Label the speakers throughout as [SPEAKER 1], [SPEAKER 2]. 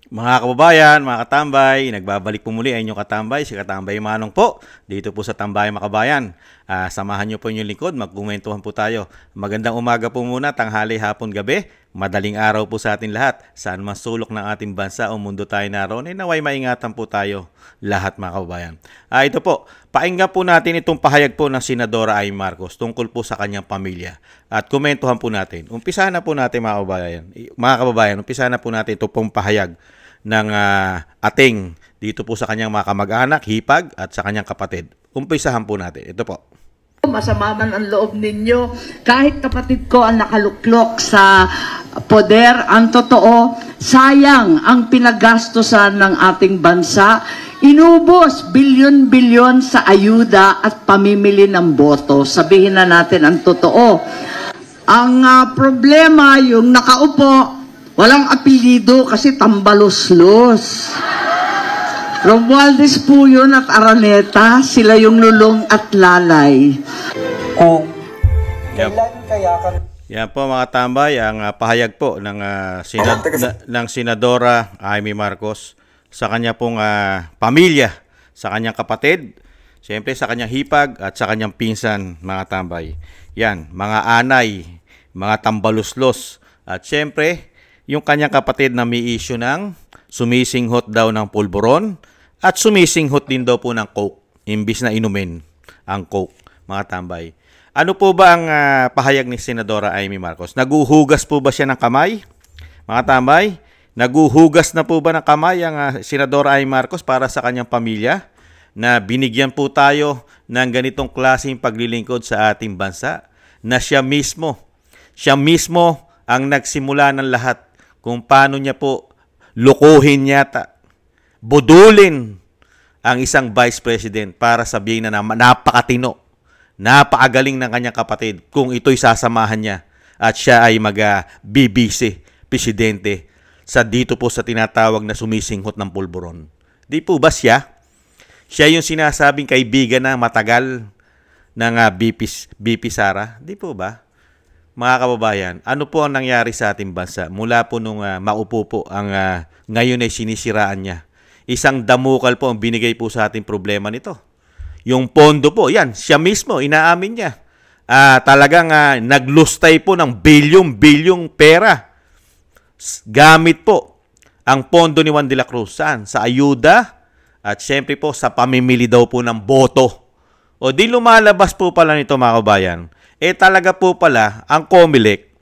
[SPEAKER 1] Mga kababayan, mga katambay, nagbabalik po muli ang inyong katambay, si Katambay Manong po, dito po sa Tambay Makabayan. Samahan niyo po inyong lingkod, magkumentuhan po tayo. Magandang umaga po muna, tanghali, hapon, gabi, madaling araw po sa atin lahat. Saan man sulok ng ating bansa o mundo tayo naroon, naway maingatan po tayo lahat mga kababayan. Ito po, pakinggan po natin itong pahayag po ng Senadora Amy Marcos tungkol po sa kanyang pamilya. At komentuhan po natin. Umpisahan na po natin mga kababayan, umpisahan na po natin ito pong pahayag ng ating dito po sa kanyang mga kamag-anak, hipag at sa kanyang kapatid. Umpisahan po natin. Ito po.
[SPEAKER 2] Masama man ang loob ninyo, kahit kapatid ko ang nakaluklok sa poder, ang totoo, sayang ang pinagastusan ng ating bansa. Inubos bilyon-bilyon sa ayuda at pamimili ng boto. Sabihin na natin ang totoo. Ang problema, yung nakaupo, walang apelido kasi tambalos-los. Romualdez po yun at Araneta, sila yung lulong at lalay.
[SPEAKER 3] Kung kailan kaya kami...
[SPEAKER 1] Yan po mga tambay, ang pahayag po ng, ng Senadora Amy Marcos sa kanya pong pamilya, sa kanyang kapatid, siyempre sa kanyang hipag at sa kanyang pinsan mga tambay. Yan, mga anay, mga tambaluslos at siyempre yung kanyang kapatid na may issue ng sumisinghot daw ng pulburon at sumisinghot din daw po ng coke imbis na inumin ang coke mga tambay. Ano po ba ang pahayag ni Senadora Amy Marcos? Naguhugas po ba siya ng kamay? Mga tambay, naguhugas na po ba ng kamay ang Senadora Amy Marcos para sa kanyang pamilya na binigyan po tayo ng ganitong klaseng paglilingkod sa ating bansa na siya mismo ang nagsimula ng lahat kung paano niya po lukuhin yata, budulin ang isang vice president para sabihin na napakatino, napakagaling ng kanyang kapatid kung ito'y sasamahan niya at siya ay mag-BBC, presidente, sa dito po sa tinatawag na sumisinghot ng pulburon. Di po ba siya? Siya yung sinasabing kaibigan na matagal ng BP Sara? Di po ba? Mga kababayan, ano po ang nangyari sa ating bansa mula po nung maupo po ang ngayon ay sinisiraan niya? Isang damukal po ang binigay po sa ating problema nito. Yung pondo po, yan, siya mismo, inaamin niya. Talagang naglustay po ng bilyong-bilyong pera. Gamit po ang pondo ni Juan de la Cruz. Saan? Sa ayuda at siyempre po sa pamimili daw po ng boto. O di lumalabas po pala nito mga kababayan. Talaga po pala ang COMELEC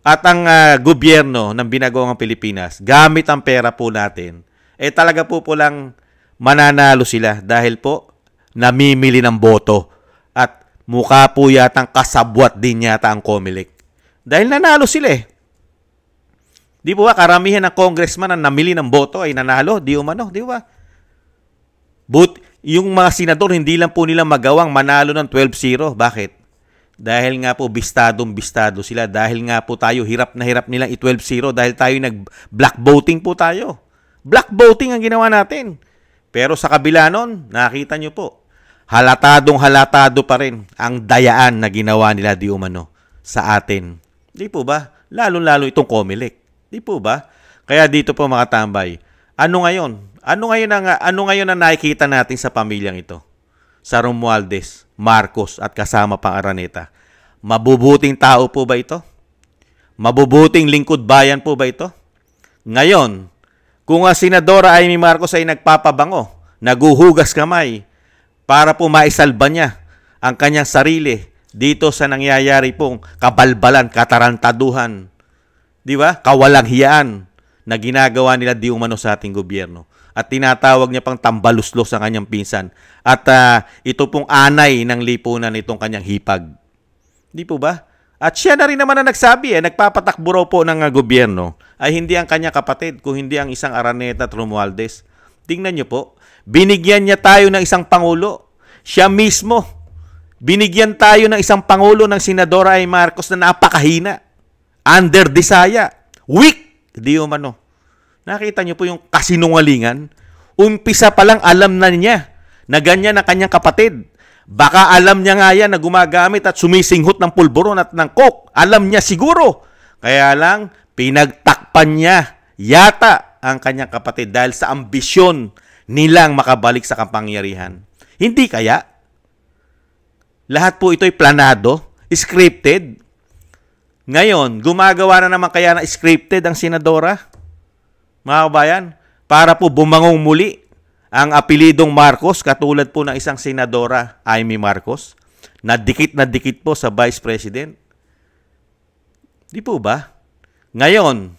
[SPEAKER 1] at ang gobyerno ng binagawang Pilipinas, gamit ang pera po natin, talaga po lang mananalo sila dahil po namimili ng boto at mukha po yatang kasabwat din yata ang COMELEC. Dahil nanalo sila Di po ba karamihan ng congressman na namili ng boto ay nanalo? Di umano, di ba? Yung mga senador, hindi lang po nila magawang manalo ng 12-0. Bakit? Dahil nga po bistado sila. Dahil nga po tayo hirap na hirap nilang i-12-0 dahil tayo nag-black voting po tayo. Black voting ang ginawa natin. Pero sa kabila nun, nakita nyo po, halatado pa rin ang dayaan na ginawa nila di umano sa atin. Di po ba? Lalo-lalo itong COMELEC. Di po ba? Kaya dito po mga tambay, ano ngayon? Ano ngayon ang nakikita natin sa pamilyang ito? Sa Romualdez, Marcos at kasama pang Araneta. Mabubuting tao po ba ito? Mabubuting lingkod bayan po ba ito? Ngayon, kung ang Senadora Amy Marcos ay nagpapabango, naguhugas kamay para po maisalba niya ang kanyang sarili dito sa nangyayari pong kabalbalan, katarantaduhan, di ba? Kawalang hiyaan na ginagawa nila di umano sa ating gobyerno. At tinatawag niya pang tambaluslos sa kanyang pinsan. At ito pong anay ng lipunan itong kanyang hipag. Di po ba? At siya na rin naman na nagsabi, nagpapatakbo raw po ng gobyerno ay hindi ang kanyang kapatid, kung hindi ang isang Araneta at Romualdez. Tingnan niyo po, binigyan niya tayo ng isang pangulo. Siya mismo, binigyan tayo ng isang pangulo ng Senadora Amy Marcos na napakahina. Under Disaya. Weak! Di umano. Nakita niyo po yung kasinungalingan? Umpisa pa lang alam na niya na ganyan ang kanyang kapatid. Baka alam niya nga yan na gumagamit at sumisinghot ng pulburon at ng coke. Alam niya siguro. Kaya lang, pinagtakpan niya yata ang kanyang kapatid dahil sa ambisyon nilang makabalik sa kapangyarihan. Hindi kaya? Lahat po ito'y planado, scripted. Ngayon, gumagawa na naman kaya na scripted ang senadora? Mga kabayan, para po bumangong muli ang apelidong Marcos, katulad po ng isang senadora, Amy Marcos, na dikit po sa Vice President. Di po ba? Ngayon,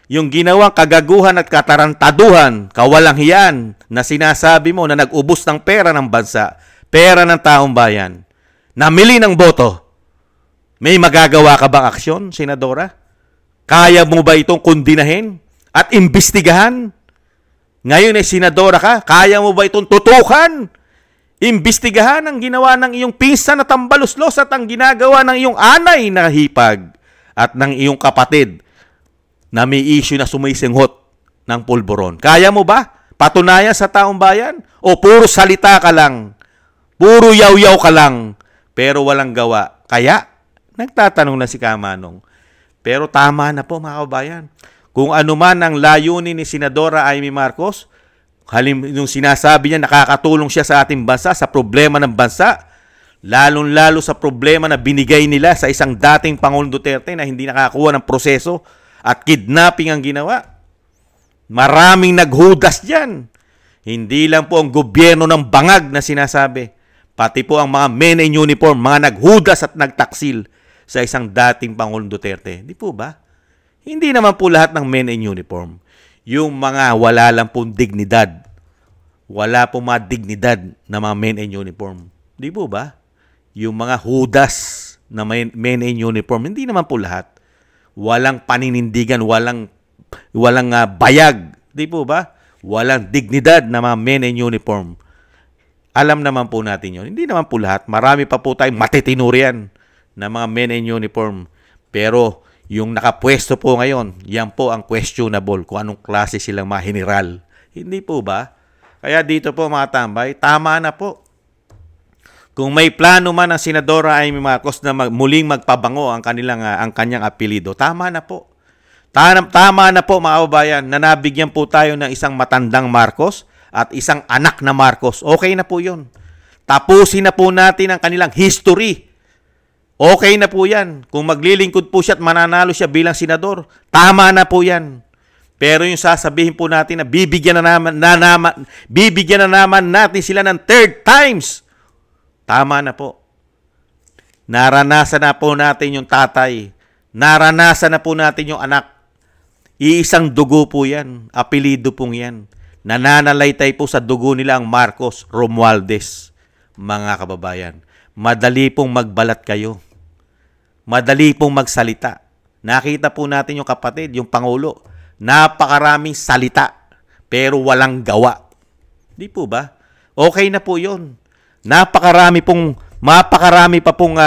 [SPEAKER 1] yung ginawang kagaguhan at katarantaduhan, kawalang hiyan na sinasabi mo na nag-ubos ng pera ng bansa, pera ng taong bayan, namili ng boto, may magagawa ka bang aksyon, senadora? Kaya mo ba itong kundinahin at imbestigahan? Ngayon ay senadora ka, kaya mo ba itong tutukan? Imbestigahan ang ginawa ng iyong pinsan na tambaluslos at ang ginagawa ng iyong anay na hipag at ng iyong kapatid na may issue na sumisinghot ng pulburon. Kaya mo ba patunayan sa taong bayan? O puro salita ka lang? Puro yaw-yaw ka lang, pero walang gawa? Kaya, nagtatanong na si Kamanong. Pero tama na po mga kabayan. Kung ano man ang layunin ni Senadora Amy Marcos, yung sinasabi niya nakakatulong siya sa ating bansa, sa problema ng bansa, lalong-lalo sa problema na binigay nila sa isang dating Pangulong Duterte na hindi nakakuha ng proseso at kidnapping ang ginawa. Maraming naghudas dyan. Hindi lang po ang gobyerno ng bangag na sinasabi, pati po ang mga men in uniform, mga naghudas at nagtaksil sa isang dating Pangulong Duterte. Di po ba? Hindi naman po lahat ng men in uniform. Yung mga wala lang pong dignidad. Wala pong mga dignidad na mga men in uniform. Di po ba? Yung mga hudas na men in uniform, hindi naman po lahat. Walang paninindigan, walang bayag. Di po ba? Walang dignidad na mga men in uniform. Alam naman po natin yun. Hindi naman po lahat. Marami pa po tayong matitinurian na mga men in uniform. Pero yung nakapwesto po ngayon, yan po ang questionable kung anong klase silang mga general. Hindi po ba? Kaya dito po mga tambay, tama na po. Kung may plano man ang Senadora Amy Marcos na muling magpabango ang kanyang apelido, tama na po. Tama na po mga kababayan na nabigyan po tayo ng isang matandang Marcos at isang anak na Marcos. Okay na po yun. Tapusin na po natin ang kanilang history. Okay na po yan. Kung maglilingkod po siya at mananalo siya bilang senador, tama na po yan. Pero yung sasabihin po natin na bibigyan na naman natin sila ng third times, tama na po. Naranasan na po natin yung tatay. Naranasan na po natin yung anak. Iisang dugo po yan. Apelido pong yan. Nananalaytay po sa dugo nila ang Marcos Romualdez. Mga kababayan, madali pong magbalat kayo. Madali pong magsalita. Nakita po natin yung kapatid, yung Pangulo. Napakaraming salita, pero walang gawa. Di po ba? Okay na po yun. Mapakarami pa pong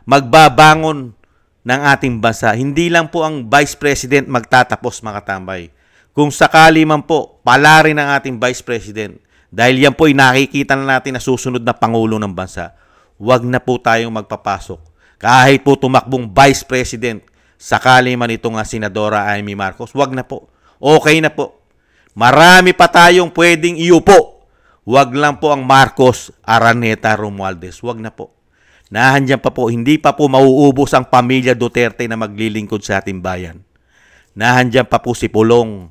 [SPEAKER 1] magbabangon ng ating bansa. Hindi lang po ang Vice President magtatapos, mga tambay. Kung sakali man po, palarin ang ating Vice President, dahil yan po ay nakikita na natin na susunod na Pangulo ng bansa, wag na po tayong magpapasok. Kahit po tumakbong Vice President, sakali man itong Senadora Amy Marcos, wag na po. Okay na po. Marami pa tayong pwedeng iupo. Wag lang po ang Marcos, Araneta, Romualdez. Wag na po. Nahandyan pa po, hindi pa po mauubos ang pamilya Duterte na maglilingkod sa ating bayan. Nahandyan pa po si Pulong.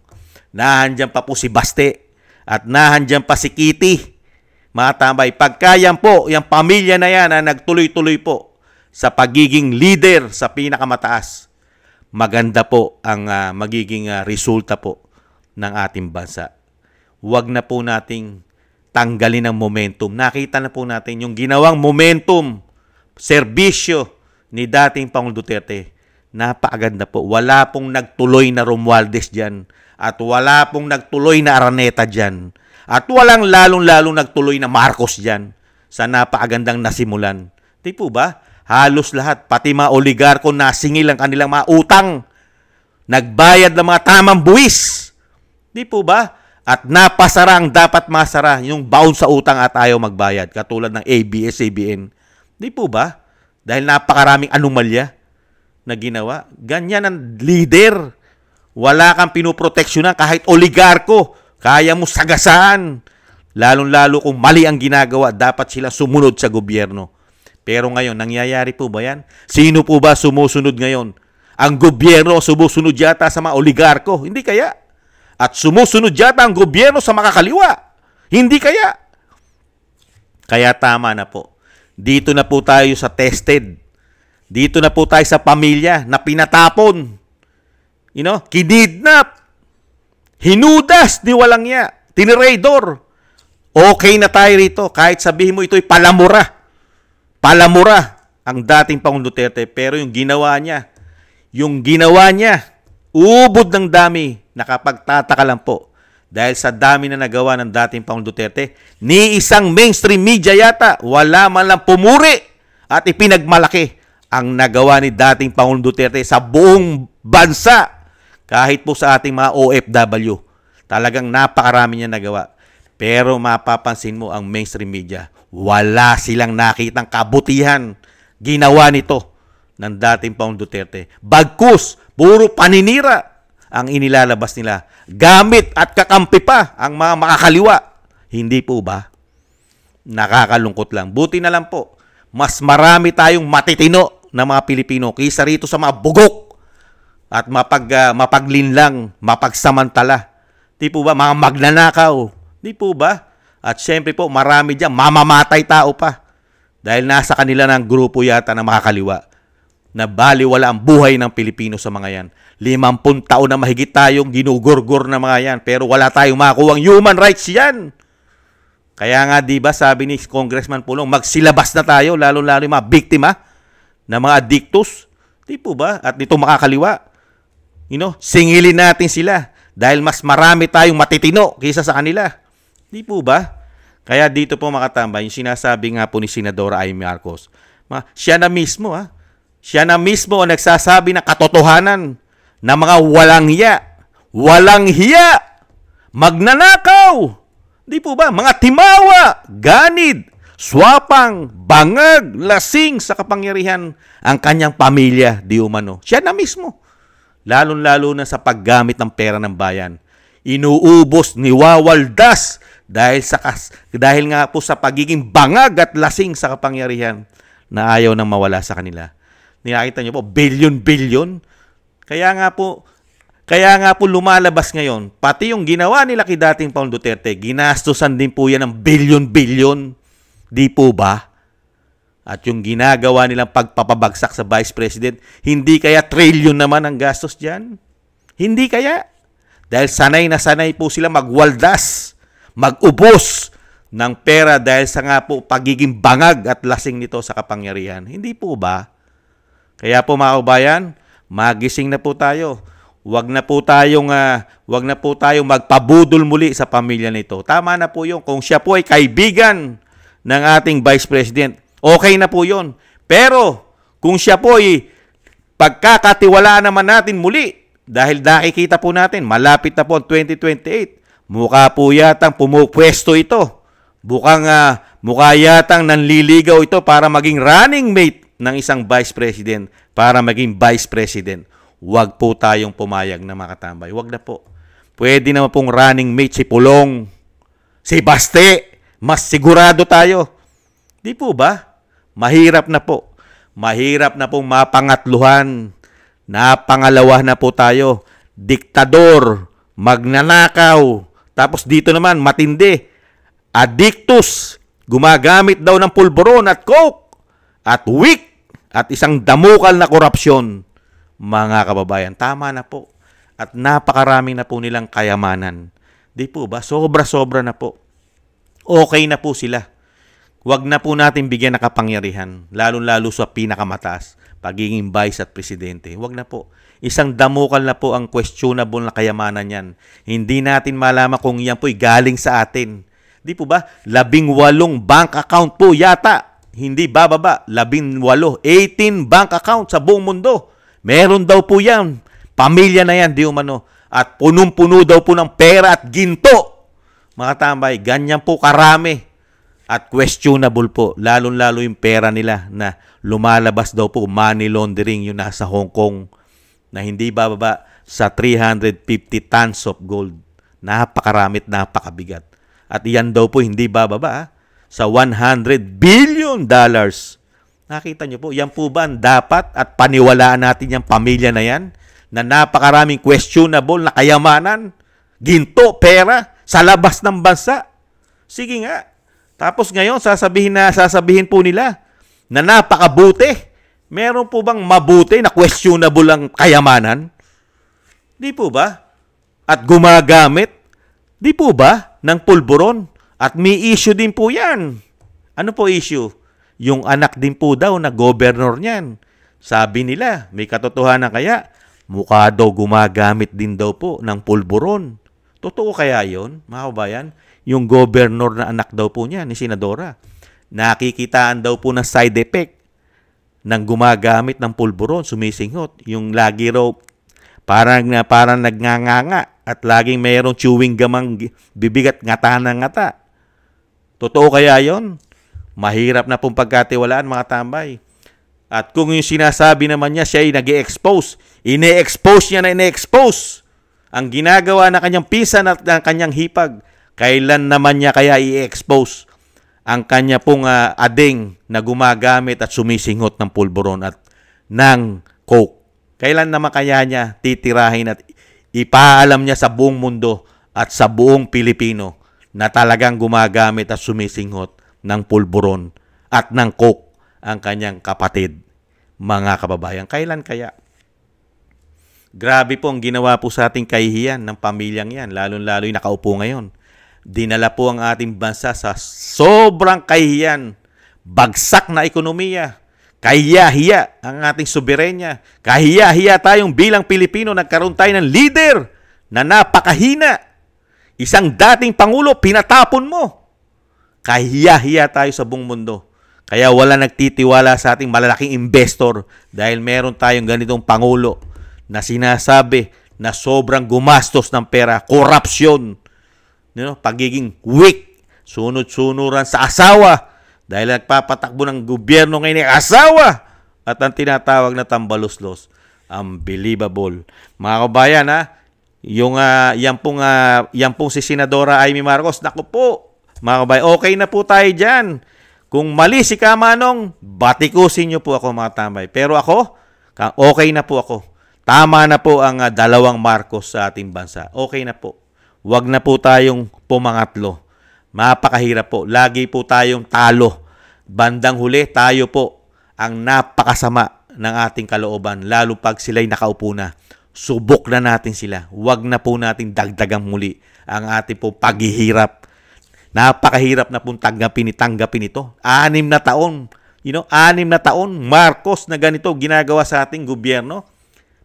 [SPEAKER 1] Nahandyan pa po si Baste. At nahandyan pa si Kitty. Mga tambay, pagkayan po, yung pamilya na yan na nagtuloy-tuloy po sa pagiging leader sa pinakamataas, maganda po ang magiging resulta po ng ating bansa. Huwag na po nating tanggalin ang momentum. Nakita na po natin yung ginawang momentum, serbisyo ni dating Pangulong Duterte. Napakaganda po. Wala pong nagtuloy na Romualdez dyan. At wala pong nagtuloy na Araneta dyan. At walang lalong-lalong nagtuloy na Marcos dyan sa napakagandang nasimulan. Di po ba? Halos lahat, pati mga oligarko nasingil ang kanilang mga utang. Nagbayad ng mga tamang buwis. Di po ba? At napasara ang dapat masara, yung baon sa utang at ayaw magbayad. Katulad ng ABS-CBN. Di po ba? Dahil napakaraming anomalya na ginawa. Ganyan ang leader. Wala kang pinoproteksyonan kahit oligarko. Kaya mo sagasaan. Lalong-lalo kung mali ang ginagawa, dapat sila sumunod sa gobyerno. Pero ngayon, nangyayari po ba yan? Sino po ba sumusunod ngayon? Ang gobyerno sumusunod yata sa mga oligarko. Hindi kaya? At sumusunod yata ang gobyerno sa makakaliwa. Hindi kaya? Kaya tama na po. Dito na po tayo sa tested. Dito na po tayo sa pamilya na pinatapon. Kinidnap. Hinudas ni walang ya. Tinirador. Okay na tayo rito. Kahit sabihin mo ito'y palamura. Palamura ang dating Pangulong Duterte. Pero yung ginawa niya, ubod ng dami. Nakapagtataka lang po. Dahil sa dami na nagawa ng dating Pangulong Duterte, ni isang mainstream media yata, wala man lang pumuri at ipinagmalaki ang nagawa ni dating Pangulong Duterte sa buong bansa. Kahit po sa ating mga OFW. Talagang napakarami niya nagawa. Pero mapapansin mo ang mainstream media, wala silang nakitang kabutihan ginawa nito ng dating Pangulong Duterte. Bagkus, puro paninira ang inilalabas nila. Gamit at kakampi pa ang mga makakaliwa. Hindi po ba? Nakakalungkot lang. Buti na lang po, mas marami tayong matitino na mga Pilipino kaysa rito sa mga bugok at mapaglinlang, mapagsamantala. Di po ba? Mga magnanakaw. Di po ba? At syempre po, marami dyan, mamamatay tao pa. Dahil nasa kanila ng grupo yata na makakaliwa. Na baliwala ang buhay ng Pilipino sa mga yan. 50 taon na mahigit tayong ginugurgur na mga yan. Pero wala tayong makuwang human rights yan. Kaya nga, di ba, sabi ni Congressman Pulong, magsilabas na tayo, lalo-lalo yung mga biktima na mga addictus. Di po ba? At dito makakaliwa. Singilin natin sila. Dahil mas marami tayong matitino kaysa sa kanila. Di po ba? Kaya dito po makatambay, yung sinasabi nga po ni Senadora Amy Marcos, siya na mismo ang nagsasabi ng katotohanan na mga walang hiya, magnanakaw, di po ba? Mga timawa, ganid, swapang, bangag, lasing sa kapangyarihan ang kanyang pamilya, di umano. Siya na mismo. Lalo-lalo na sa paggamit ng pera ng bayan. Inuubos, niwawaldas dahil nga po sa pagiging bangag at lasing sa kapangyarihan na ayaw nang mawala sa kanila. Nakita niyo po, bilyon-bilyon. Kaya nga po lumalabas ngayon, pati yung ginawa nila kay dating Pangulong Duterte, ginastusan din po yan ng bilyon-bilyon. Di po ba? At yung ginagawa nilang pagpapabagsak sa Vice President, hindi kaya trilyon naman ang gastos dyan? Hindi kaya? Dahil sanay na sanay po sila magwaldas, magubos ng pera dahil sa nga po pagiging bangag at lasing nito sa kapangyarihan. Hindi po ba? Kaya po mga kabayan, magising na po tayo. Huwag na po tayong magpabudol muli sa pamilya nito. Tama na po yun. Kung siya po ay kaibigan ng ating Vice President, okay na po yun. Pero kung siya po ay pagkakatiwalaan naman natin muli, dahil nakikita po natin, malapit na po ang 2028, mukha po yatang pumupwesto ito. Mukha yatang nanliligaw ito para maging running mate ng isang Vice President, para maging Vice President. Huwag po tayong pumayag na makatambay. Huwag na po. Pwede naman pong running mate si Pulong, si Baste. Mas sigurado tayo. Di po ba? Mahirap na po. Mahirap na pong mapangatluhan. Napangalawa na po tayo. Diktador, magnanakaw. Tapos dito naman, matindi. Addictus, gumagamit daw ng pulburon at coke. At weak. At isang damukal na korupsyon. Mga kababayan, tama na po. At napakarami na po nilang kayamanan. Di po ba? Sobra-sobra na po. Okay na po sila. Huwag na po natin bigyan ng kapangyarihan, lalo-lalo sa pinakamataas, pagiging vice at presidente. Huwag na po. Isang damukal na po ang questionable na kayamanan yan. Hindi natin malaman kung yan po'y galing sa atin. Di po ba? 18 bank account po yata. Hindi bababa. 18. 18 bank account sa buong mundo. Meron daw po yan. Pamilya na yan, di umano. At punong-puno daw po ng pera at ginto. Mga tambay, ganyan po karami. At questionable po, lalong-lalo yung pera nila na lumalabas daw po money laundering yung nasa Hong Kong na hindi bababa sa 350 tons of gold. Napakaramit, napakabigat. At iyan daw po hindi bababa sa $100 billion. Nakita niyo po, yan po ba ang dapat at paniwalaan natin yung pamilya na yan? Na napakaraming questionable na kayamanan, ginto, pera, sa labas ng bansa. Sige nga. Tapos ngayon, sasabihin po nila na napakabuti. Meron po bang mabuti na questionable ang kayamanan? Di po ba? At gumagamit, di po ba, ng pulburon? At may issue din po yan. Ano po issue? Yung anak din po daw na governor niyan. Sabi nila, may katotohanan kaya, mukha daw gumagamit din daw po ng pulburon. Totoo kaya yon, mga kabayan? Yung governor na anak daw po niya, ni Senadora. Nakikitaan daw po ng side effect ng gumagamit ng pulburon, sumisinghot. Yung lagi raw parang nagnganganga at laging mayroong chewing gum ang bibig at ngata ng ngata. Totoo kaya yon? Mahirap na pong pagkatiwalaan, mga tambay. At kung yung sinasabi naman niya, siya ay nag-i-expose. Ine-expose niya na ine-expose ang ginagawa na kanyang pinsan at ng kanyang hipag. Kailan naman niya kaya i-expose ang kanya pong ading na gumagamit at sumisinghot ng pulburon at ng coke? Kailan naman kaya niya titirahin at ipaalam niya sa buong mundo at sa buong Pilipino na talagang gumagamit at sumisinghot ng pulburon at ng coke ang kanyang kapatid, mga kababayan? Kailan kaya? Grabe po ang ginawa po sa ating kahihiyan ng pamilyang yan, lalong-lalo yung nakaupo ngayon. Dinala po ang ating bansa sa sobrang kahihiyan, bagsak na ekonomiya, kahiya-hiya ang ating soberenya, kahiya-hiya tayong bilang Pilipino, nagkaroon tayo ng leader na napakahina. Isang dating Pangulo, pinatapon mo. Kahiya-hiya tayo sa buong mundo. Kaya wala nagtitiwala sa ating malalaking investor dahil meron tayong ganitong Pangulo na sinasabi na sobrang gumastos ng pera, korupsyon, pagiging weak, sunod-sunuran sa asawa dahil nagpapatakbo ng gobyerno ngayon ng asawa at ang tinatawag na tambaluslos. Unbelievable. Mga kabayan, yan pong si Senadora Amy Marcos, naku po, mga kabayan, okay na po tayo dyan. Kung mali si Kamanong, batikusin niyo po ako, mga tambay. Pero ako, okay na po ako. Tama na po ang dalawang Marcos sa ating bansa. Okay na po. Huwag na po tayong pumangatlo. Mapakahirap po. Lagi po tayong talo. Bandang huli, tayo po ang napakasama ng ating kalooban. Lalo pag sila'y nakaupo na. Subok na natin sila. Huwag na po natin dagdagang muli ang ating po paghihirap. Napakahirap na pong tanggapin ito. 6 na taon. 6 na taon, Marcos na ganito ginagawa sa ating gobyerno.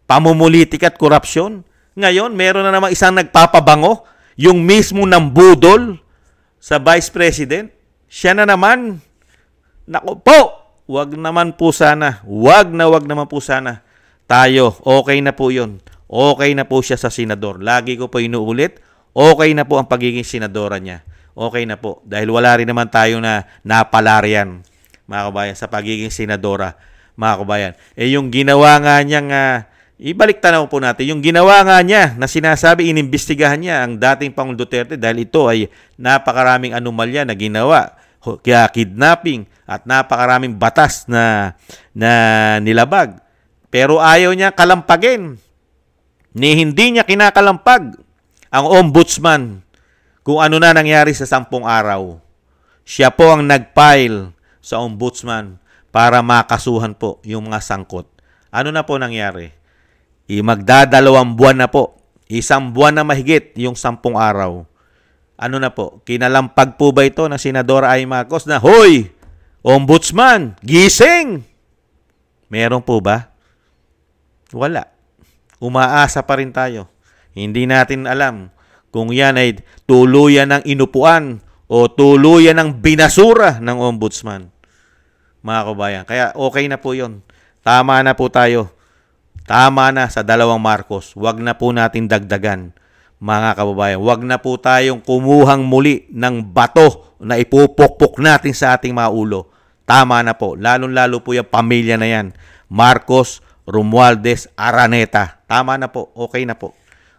[SPEAKER 1] Pamumulitik at korupsyon. Ngayon, meron na naman isang nagpapabango, yung mismo ng budol sa Vice President. Siya na naman. Naku po, wag naman po sana. Wag naman po sana. Tayo, okay na po yun. Okay na po siya sa senador. Lagi ko po inuulit, okay na po ang pagiging senadora niya. Okay na po. Dahil wala rin naman tayo na napalarian, mga kabayan, sa pagiging senadora, mga kabayan. Yung ginawa nga niyang ibalik tanaw po natin. Yung ginawa nga niya na sinasabi, inimbestigahan niya ang dating Pangulong Duterte dahil ito ay napakaraming anomalya na ginawa. Kaya kidnapping at napakaraming batas na nilabag. Pero ayaw niya kalampagin. Hindi niya kinakalampag ang ombudsman kung ano na nangyari sa 10 araw. Siya po ang nag-file sa ombudsman para makasuhan po yung mga sangkot. Ano na po nangyari? Magdadalawang buwan na po. 1 buwan na mahigit yung 10 araw. Ano na po? Kinalampag po ba ito ng Senadora Amy Marcos na, hoy, ombudsman, gising! Meron po ba? Wala. Umaasa pa rin tayo. Hindi natin alam kung yan ay tuluyan ng inupuan o tuluyan ng binasura ng ombudsman. Mga kabayan. Kaya okay na po yun. Tama na po tayo. Tama na sa 2 Marcos. Huwag na po natin dagdagan, mga kababayan. Huwag na po tayong kumuhang muli ng bato na ipupukpok natin sa ating mga ulo. Tama na po. Lalong-lalo po yung pamilya na yan. Marcos, Romualdez, Araneta. Tama na po, okay na po.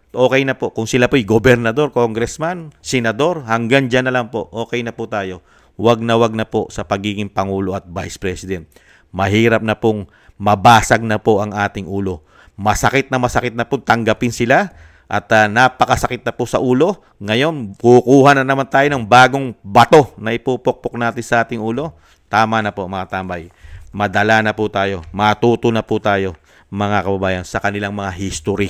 [SPEAKER 1] Okay na po. Kung sila po'y gobernador, congressman, senador, hanggang dyan na lang po. Okay na po tayo. Wag na po sa pagiging Pangulo at Vice President. Mahirap na pong mabasag na po ang ating ulo. Masakit na po tanggapin sila at napakasakit na po sa ulo. Ngayon, kukuha na naman tayo ng bagong bato na ipupukpok natin sa ating ulo. Tama na po mga tambay. Madala na po tayo. Matuto na po tayo mga kababayan sa kanilang mga history.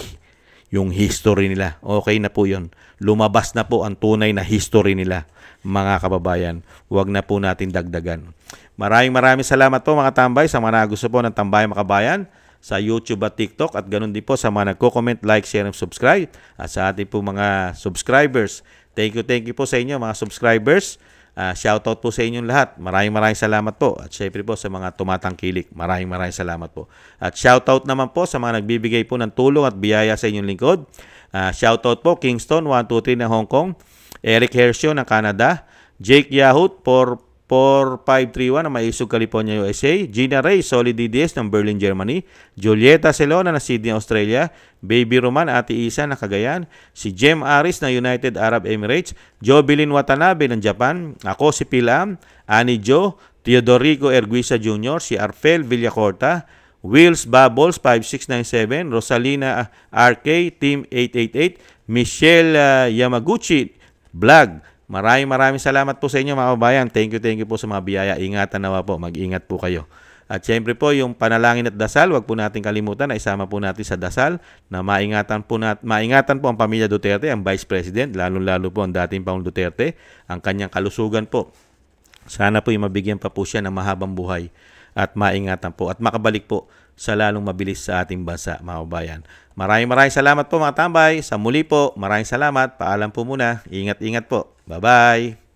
[SPEAKER 1] Yung history nila. Okay na po yun. Lumabas na po ang tunay na history nila mga kababayan. Huwag na po natin dagdagan. Maraming salamat po mga tambay sa mga gusto po ng Tambayang Makabayan sa YouTube at TikTok at ganun din po sa mga nagko-comment, like, share, and subscribe at sa ating po mga subscribers. Thank you po sa inyo mga subscribers. Shoutout po sa inyong lahat. Maraming salamat po. At syempre po sa mga tumatangkilik. Maraming salamat po. At shoutout naman po sa mga nagbibigay po ng tulong at biyaya sa inyong lingkod. Shoutout po Kingston 123 ng Hong Kong, Eric Hershio ng Canada, Jake Yahut 4531 ng Maisog, California, USA, Gina Ray, Solid DDS ng Berlin, Germany, Julieta Celona ng Sydney, Australia, Baby Roman, Ate Isa ng Cagayan, si Jem Aris ng United Arab Emirates, Jobilin Watanabe ng Japan, ako si Pilam, Annie Jo, Teodorico Erguisa Jr., si Arfel Villacorta, Wills Bubbles 5697, Rosalina RK, Team 888, Michelle Yamaguchi, Vlog. Maraming salamat po sa inyo mga kababayan. Thank you po sa mga biyaya. Ingatan nawa po. Mag-ingat po kayo. At syempre po, yung panalangin at dasal, wag po natin kalimutan na isama po natin sa dasal na maingatan po ang pamilya Duterte, ang Vice President, lalo po ang dating Pangulong Duterte, ang kanyang kalusugan po. Sana po yung mabigyan pa po siya ng mahabang buhay at maingatan po at makabalik po sa lalong mabilis sa ating bansa, mga kababayan. Maraming salamat po mga tambay. Sa muli po, maraming salamat. Paalam po muna. Ingat po. Bye-bye.